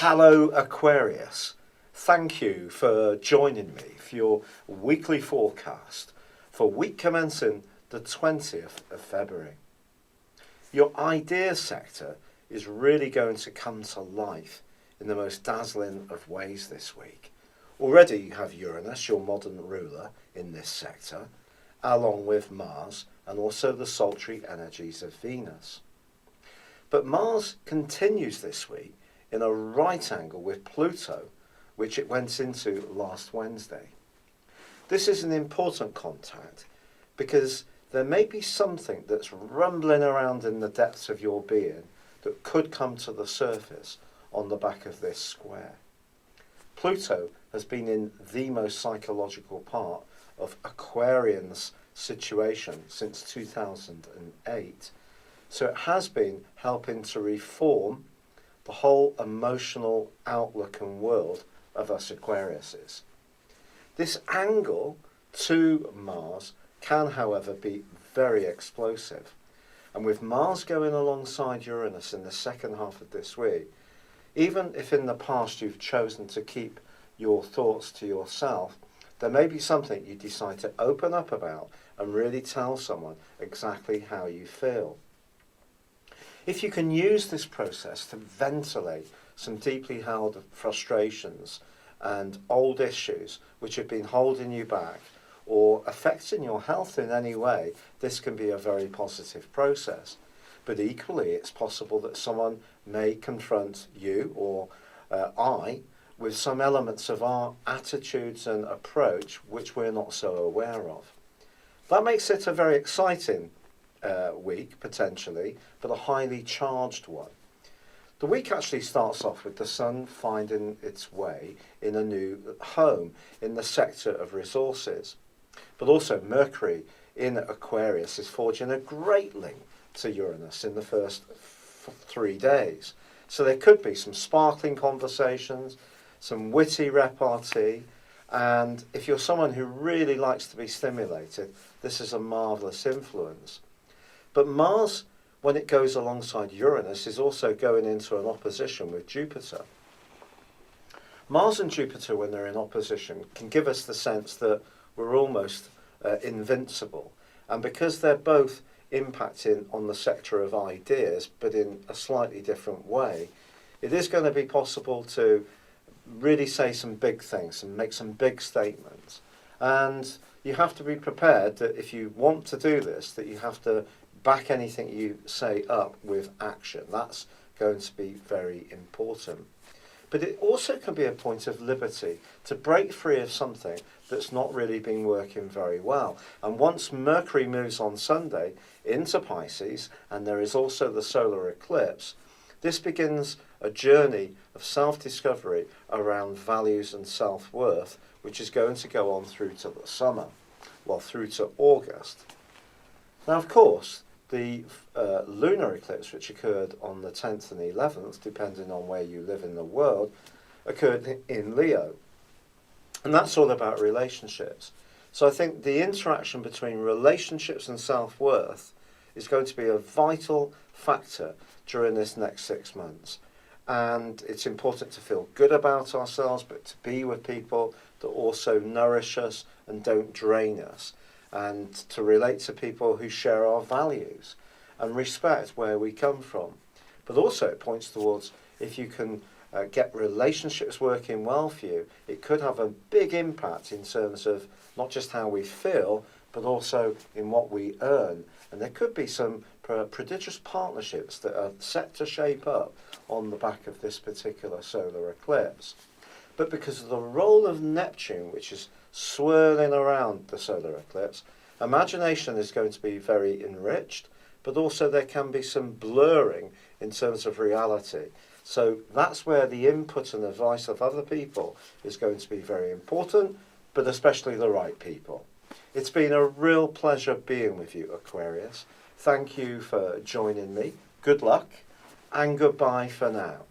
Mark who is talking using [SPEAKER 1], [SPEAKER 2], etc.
[SPEAKER 1] Hello Aquarius, thank you for joining me for your weekly forecast for week commencing the 20th of February. Your ideas sector is really going to come to life in the most dazzling of ways this week. Already you have Uranus, your modern ruler, in this sector, along with Mars and also the sultry energies of Venus. But Mars continues this week in a right angle with Pluto, which it went into last Wednesday. This is an important contact because there may be something that's rumbling around in the depths of your being that could come to the surface on the back of this square. Pluto has been in the most psychological part of Aquarian's situation since 2008. So it has been helping to reform the whole emotional outlook and world of us Aquariuses. This angle to Mars can, however, be very explosive. And with Mars going alongside Uranus in the second half of this week, even if in the past you've chosen to keep your thoughts to yourself, there may be something you decide to open up about and really tell someone exactly how you feel. If you can use this process to ventilate some deeply held frustrations and old issues which have been holding you back or affecting your health in any way, this can be a very positive process. But equally, it's possible that someone may confront you or I with some elements of our attitudes and approach which we're not so aware of. That makes it a very exciting week, potentially, but a highly charged one. The week actually starts off with the Sun finding its way in a new home in the sector of resources. But also Mercury in Aquarius is forging a great link to Uranus in the first 3 days. So there could be some sparkling conversations, some witty repartee, and if you're someone who really likes to be stimulated, this is a marvellous influence. But Mars, when it goes alongside Uranus, is also going into an opposition with Jupiter. Mars and Jupiter, when they're in opposition, can give us the sense that we're almost invincible. And because they're both impacting on the sector of ideas, but in a slightly different way, it is going to be possible to really say some big things and make some big statements. And you have to be prepared that if you want to do this, that you have to back anything you say up with action. That's going to be very important. But it also can be a point of liberty to break free of something that's not really been working very well. And once Mercury moves on Sunday into Pisces, and there is also the solar eclipse, this begins a journey of self-discovery around values and self-worth, which is going to go on through to the summer, well, through to August. Now, of course, the lunar eclipse, which occurred on the 10th and 11th, depending on where you live in the world, occurred in Leo. And that's all about relationships. So I think the interaction between relationships and self-worth is going to be a vital factor during this next 6 months. And it's important to feel good about ourselves, but to be with people that also nourish us and don't drain us, and to relate to people who share our values and respect where we come from. But also it points towards, if you can get relationships working well for you, it could have a big impact in terms of not just how we feel, but also in what we earn. And there could be some prodigious partnerships that are set to shape up on the back of this particular solar eclipse. But because of the role of Neptune, which is swirling around the solar eclipse, imagination is going to be very enriched, but also there can be some blurring in terms of reality. So that's where the input and advice of other people is going to be very important, but especially the right people. It's been a real pleasure being with you, Aquarius. Thank you for joining me. Good luck, and goodbye for now.